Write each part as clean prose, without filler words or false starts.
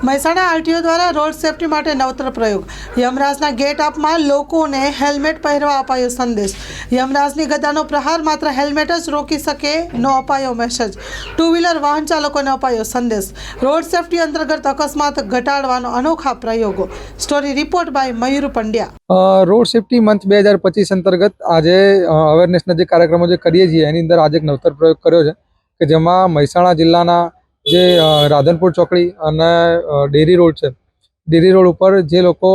Mehsana RTO દ્વારા road safety માટે નવતર પ્રયોગ। યમરાજના ગેટ આપમાં લોકોને હેલ્મેટ પહેરવા અપાયો સંદેશ। યમરાજની ગદાનો પ્રહાર માત્ર હેલ્મેટ જ રોકી શકે નો અપાયો મેસેજ। ટુ વ્હીલર વાહન ચાલકોને અપાયો સંદેશ। રોડ સેફટી અંતર્ગત અકસ્માત ઘટાડવાનો અનોખા પ્રયોગો। Story report by Mayur Pandya. Road safety મંચ 2025 અંતર્ગત આજે અવેરનેસના જે કાર્યક્રમો જે કરીએ છીએ એની અંદર આજે એક નવતર પ્રયોગ કર્યો છે કે જેમાં મહેસાણા જિલ્લાના જે રાધનપુર ચોકડી અને ડેરી રોડ છે, ડેરી રોડ ઉપર જે લોકો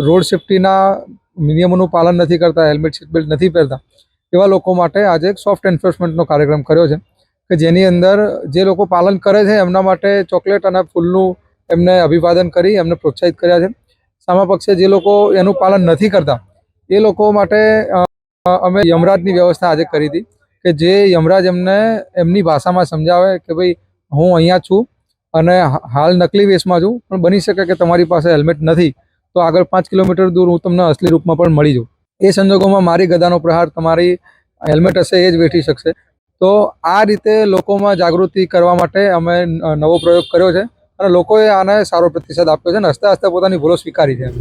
રોડ સેફટીના નિયમોનું પાલન નથી કરતા, હેલ્મેટ સીટ બેલ્ટ નથી પહેરતા, એવા લોકો માટે આજે એક સોફ્ટ એન્ફોર્સમેન્ટનો કાર્યક્રમ કર્યો છે કે જેની અંદર જે લોકો પાલન કરે છે એમના માટે ચોકલેટ અને ફૂલનું એમને અભિવાદન કરી એમને પ્રોત્સાહિત કર્યા છે। સામા પક્ષે જે લોકો એનું પાલન નથી કરતા એ લોકો માટે અમે યમરાજની વ્યવસ્થા આજે કરી હતી કે જે યમરાજ એમને એમની ભાષામાં સમજાવે કે ભાઈ હું અહીંયા છું અને હાલ નકલી વેશમાં છું, પણ બની શકે કે તમારી પાસે હેલ્મેટ નથી તો આગળ 5 કિલોમીટર દૂર હું તમને અસલી રૂપમાં પણ મળી જાઉં। એ સંજોગોમાં મારી ગદાનો પ્રહાર તમારી હેલ્મેટ હશે એ જ વેઠી શકશે। તો આ રીતે લોકોમાં જાગૃતિ કરવા માટે અમે નવો પ્રયોગ કર્યો છે અને લોકોએ આને સારો પ્રતિસાદ આપ્યો છે અને હસતા હસતા પોતાની ભૂલો સ્વીકારી છે।